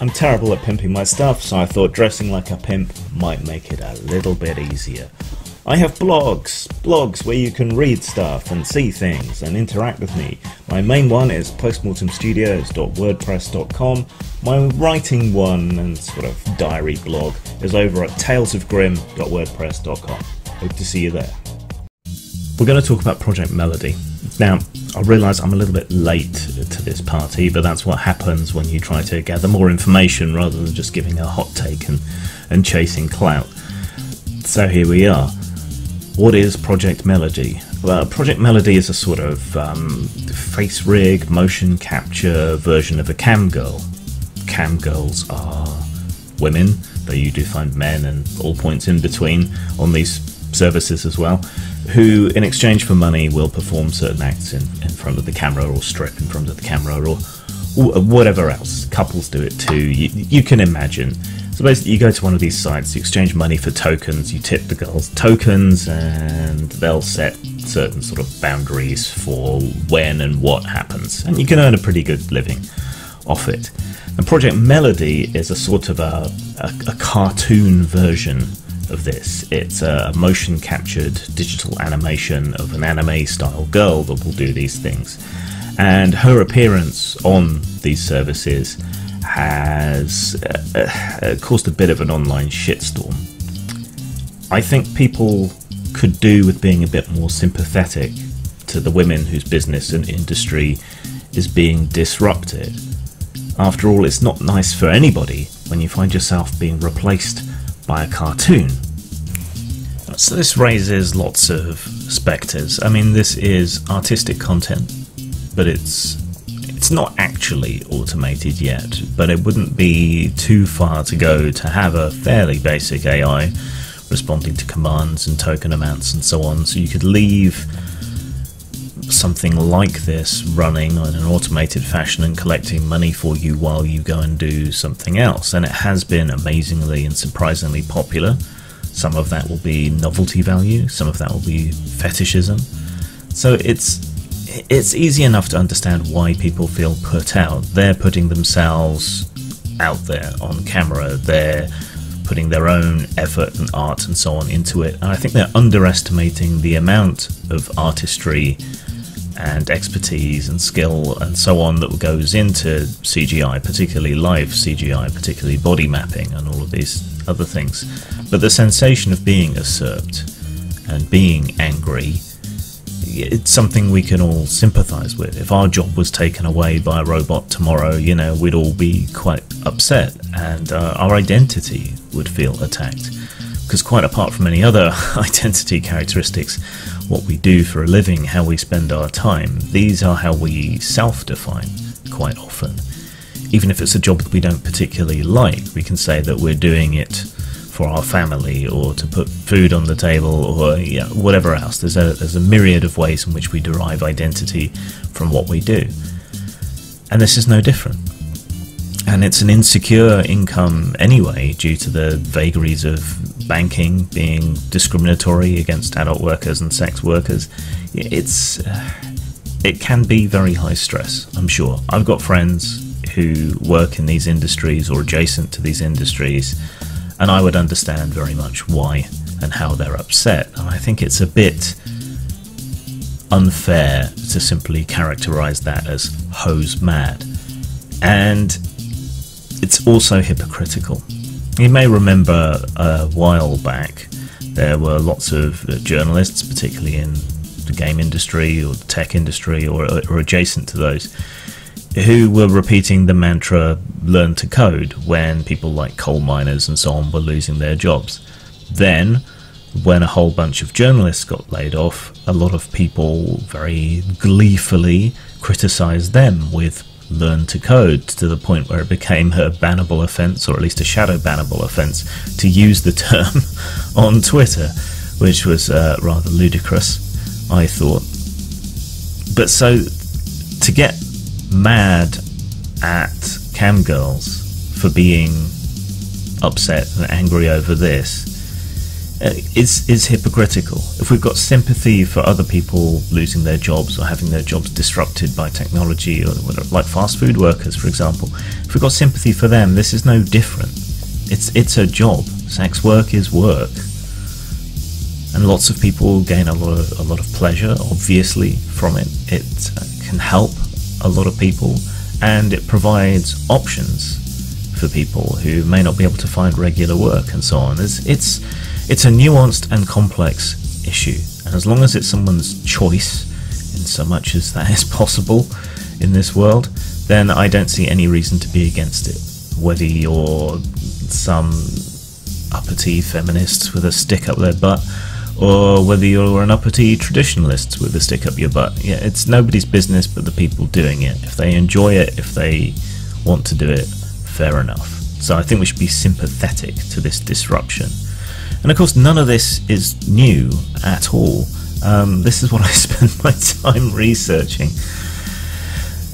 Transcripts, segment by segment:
I'm terrible at pimping my stuff, so I thought dressing like a pimp might make it a little bit easier. I have blogs where you can read stuff and see things and interact with me. My main one is postmortemstudios.wordpress.com. My writing one and sort of diary blog is over at talesofgrim.wordpress.com. Hope to see you there. We're going to talk about Projekt Melody. Now, I realise I'm a little bit late to this party, but that's what happens when you try to gather more information rather than just giving a hot take and chasing clout. So here we are. What is Projekt Melody? Well, Projekt Melody is a sort of face rig, motion capture version of a camgirl. Camgirls are women, though you do find men and all points in between on these services as well, who in exchange for money will perform certain acts in front of the camera, or strip in front of the camera, or whatever else. Couples do it too, you can imagine. So basically you go to one of these sites, you exchange money for tokens, you tip the girls tokens, and they'll set certain sort of boundaries for when and what happens, and you can earn a pretty good living off it. And Projekt Melody is a sort of a cartoon version of this. It's a motion captured digital animation of an anime style girl that will do these things, and her appearance on these services has caused a bit of an online shitstorm. I think people could do with being a bit more sympathetic to the women whose business and industry is being disrupted. After all, it's not nice for anybody when you find yourself being replaced by a cartoon. So this raises lots of spectres. I mean, this is artistic content, but it's not actually automated yet, but it wouldn't be too far to go to have a fairly basic AI responding to commands and token amounts and so on, so you could leave something like this running in an automated fashion and collecting money for you while you go and do something else. And it has been amazingly and surprisingly popular. Some of that will be novelty value, some of that will be fetishism. So it's easy enough to understand why people feel put out. They're putting themselves out there on camera, they're putting their own effort and art and so on into it, and I think they're underestimating the amount of artistry and expertise and skill and so on that goes into CGI, particularly live CGI, particularly body mapping and all of these other things. But the sensation of being usurped and being angry, it's something we can all sympathise with. If our job was taken away by a robot tomorrow, you know, we'd all be quite upset, and our identity would feel attacked. Because quite apart from any other identity characteristics, what we do for a living, how we spend our time, these are how we self-define quite often. Even if it's a job that we don't particularly like, we can say that we're doing it for our family, or to put food on the table, or whatever else. There's a myriad of ways in which we derive identity from what we do. And this is no different. And it's an insecure income anyway, due to the vagaries of banking being discriminatory against adult workers and sex workers. It can be very high stress, I'm sure. I've got friends who work in these industries or adjacent to these industries, and I would understand very much why and how they're upset. And I think it's a bit unfair to simply characterize that as hose mad. And it's also hypocritical. You may remember a while back there were lots of journalists, particularly in the game industry or the tech industry or adjacent to those, who were repeating the mantra learn to code when people like coal miners and so on were losing their jobs. Then, when a whole bunch of journalists got laid off, a lot of people very gleefully criticised them with learn to code, to the point where it became a bannable offence, or at least a shadow bannable offence, to use the term on Twitter, which was rather ludicrous, I thought. But so, to get mad at camgirls for being upset and angry over this is hypocritical. If we've got sympathy for other people losing their jobs or having their jobs disrupted by technology, or like fast food workers, for example, if we've got sympathy for them, this is no different. It's a job. Sex work is work, and lots of people gain a lot of pleasure, obviously, from it. It can help a lot of people, and it provides options for people who may not be able to find regular work and so on. It's a nuanced and complex issue, and as long as it's someone's choice, in so much as that is possible in this world, then I don't see any reason to be against it. Whether you're some uppity feminist with a stick up their butt, or whether you're an uppity traditionalist with a stick up your butt, yeah, it's nobody's business but the people doing it. If they enjoy it, if they want to do it, fair enough. So I think we should be sympathetic to this disruption. And of course, none of this is new at all. This is what I spend my time researching.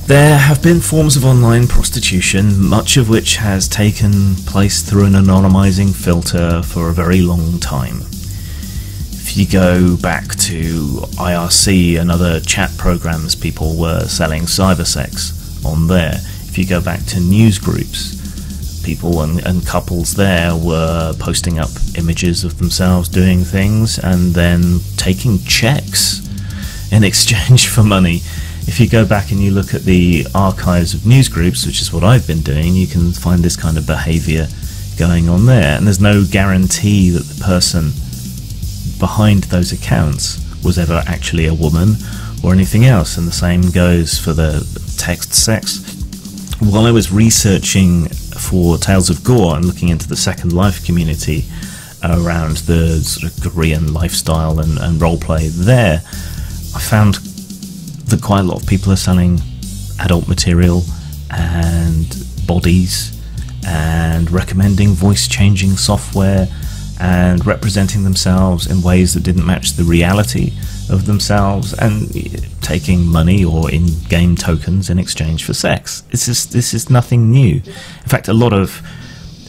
There have been forms of online prostitution, much of which has taken place through an anonymizing filter for a very long time. If you go back to IRC and other chat programs, people were selling cybersex on there. If you go back to news groups, people and couples there were posting up images of themselves doing things and then taking checks in exchange for money. If you go back and you look at the archives of news groups, which is what I've been doing, you can find this kind of behaviour going on there, and there's no guarantee that the person behind those accounts was ever actually a woman or anything else, and the same goes for the text sex. While I was researching for Tales of Gore and looking into the Second Life community around the sort of Korean lifestyle and roleplay there, I found that quite a lot of people are selling adult material and bodies and recommending voice changing software and representing themselves in ways that didn't match the reality of themselves, and taking money or in-game tokens in exchange for sex. This is nothing new. In fact, a lot of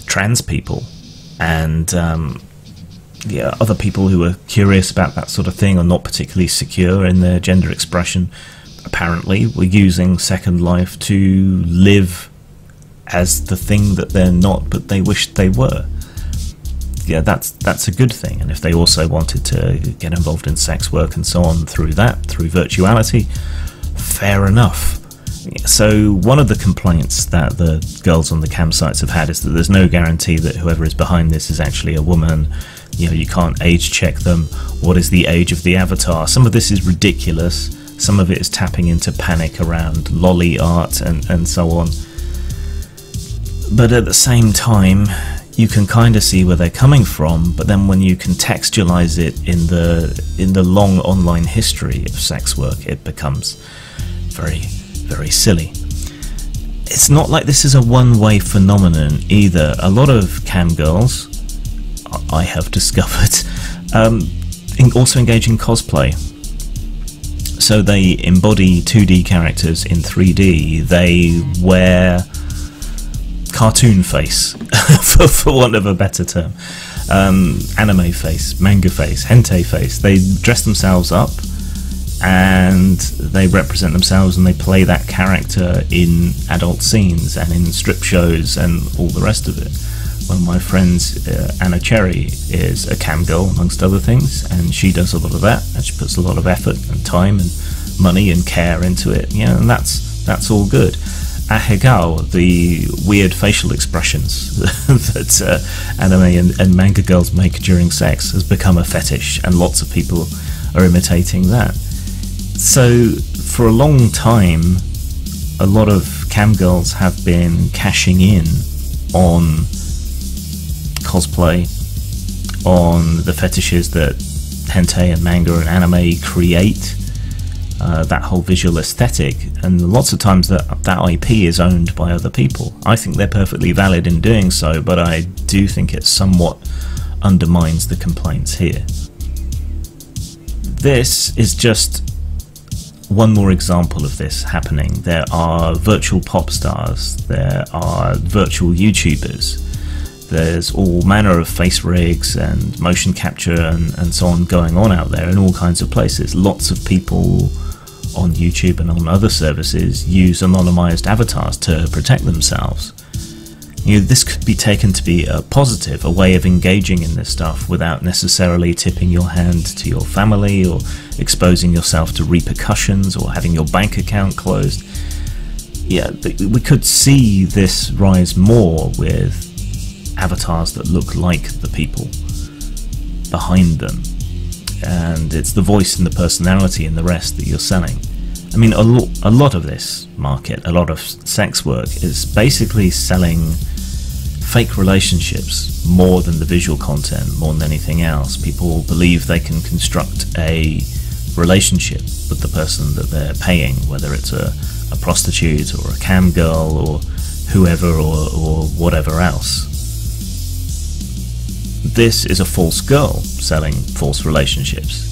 trans people and other people who are curious about that sort of thing, are not particularly secure in their gender expression, apparently were using Second Life to live as the thing that they're not but they wished they were. Yeah, that's a good thing. And if they also wanted to get involved in sex work and so on through virtuality, fair enough. So one of the complaints that the girls on the campsites have had is that there's no guarantee that whoever is behind this is actually a woman. You know, you can't age check them. What is the age of the avatar? Some of this is ridiculous. Some of it is tapping into panic around lolly art and so on. But at the same time, you can kind of see where they're coming from, but then when you contextualize it in the long online history of sex work, it becomes very, very silly. It's not like this is a one-way phenomenon either. A lot of camgirls, I have discovered, also engage in cosplay. So they embody 2D characters in 3D. They wear cartoon face, for want of a better term, anime face, manga face, hentai face. They dress themselves up and they represent themselves, and they play that character in adult scenes and in strip shows and all the rest of it. One of my friends, Anna Cherry, is a camgirl amongst other things, and she does a lot of that, and she puts a lot of effort and time and money and care into it, and that's all good. Ahegao, the weird facial expressions that anime and manga girls make during sex, has become a fetish, and lots of people are imitating that. So for a long time, a lot of camgirls have been cashing in on cosplay, on the fetishes that hentai and manga and anime create, that whole visual aesthetic, and lots of times that IP is owned by other people. I think they're perfectly valid in doing so, but I do think it somewhat undermines the complaints here. This is just one more example of this happening. There are virtual pop stars, there are virtual YouTubers, There's all manner of face rigs and motion capture and so on going on out there in all kinds of places. Lots of people on YouTube and on other services use anonymized avatars to protect themselves. You know, this could be taken to be a positive, a way of engaging in this stuff without necessarily tipping your hand to your family or exposing yourself to repercussions or having your bank account closed. Yeah, we could see this rise more with avatars that look like the people behind them, and it's the voice and the personality and the rest that you're selling. I mean, a lot of this market, a lot of sex work is basically selling fake relationships more than the visual content, more than anything else. People believe they can construct a relationship with the person that they're paying, whether it's a prostitute or a camgirl or whoever or whatever else. This is a false girl selling false relationships.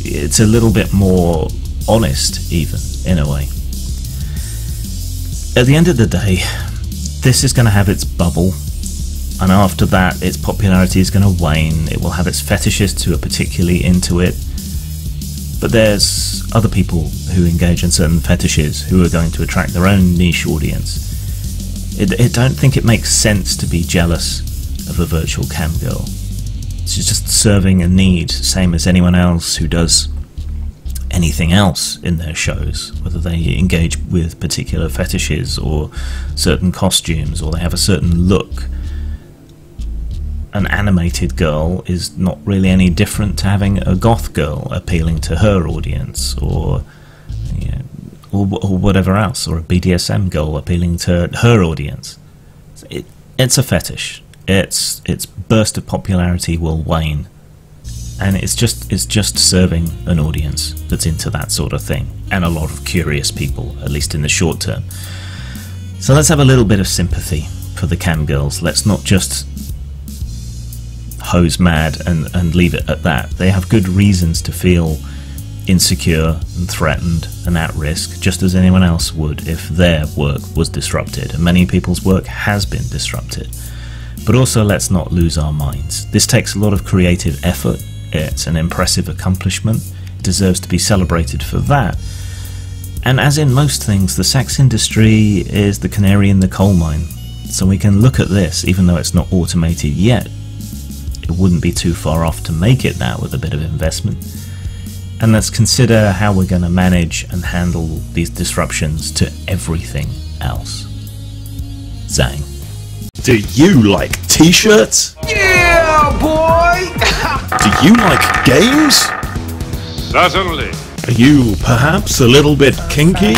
It's a little bit more honest, even, in a way. At the end of the day, this is going to have its bubble, and after that its popularity is going to wane. It will have its fetishists who are particularly into it, but there's other people who engage in certain fetishes who are going to attract their own niche audience. I don't think it makes sense to be jealous of a virtual camgirl. She's just serving a need, same as anyone else who does anything else in their shows, whether they engage with particular fetishes or certain costumes or they have a certain look. An animated girl is not really any different to having a goth girl appealing to her audience, or or whatever else, or a BDSM girl appealing to her audience. It's a fetish. Its burst of popularity will wane, and it's just serving an audience that's into that sort of thing, and a lot of curious people, at least in the short term. So let's have a little bit of sympathy for the camgirls. Let's not just hose mad and leave it at that. They have good reasons to feel insecure and threatened and at risk, just as anyone else would if their work was disrupted, and many people's work has been disrupted. But also, let's not lose our minds. This takes a lot of creative effort. It's an impressive accomplishment. It deserves to be celebrated for that. And as in most things, the sex industry is the canary in the coal mine. So we can look at this, even though it's not automated yet. It wouldn't be too far off to make it that with a bit of investment. And let's consider how we're going to manage and handle these disruptions to everything else. Zang. Do you like t-shirts? Yeah, boy! Do you like games? Certainly. Are you perhaps a little bit kinky?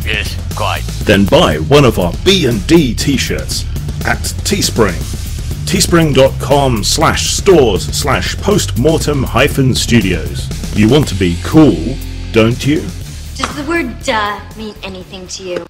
Yes, quite. Then buy one of our B&D t-shirts at Teespring. Teespring.com/stores/postmortem-studios. You want to be cool, don't you? Does the word duh mean anything to you?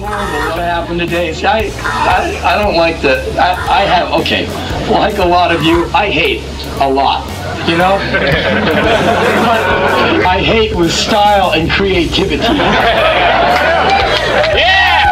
What happened today? See, I don't like the, I have, okay, like a lot of you, I hate a lot, you know? But I hate with style and creativity. Yeah!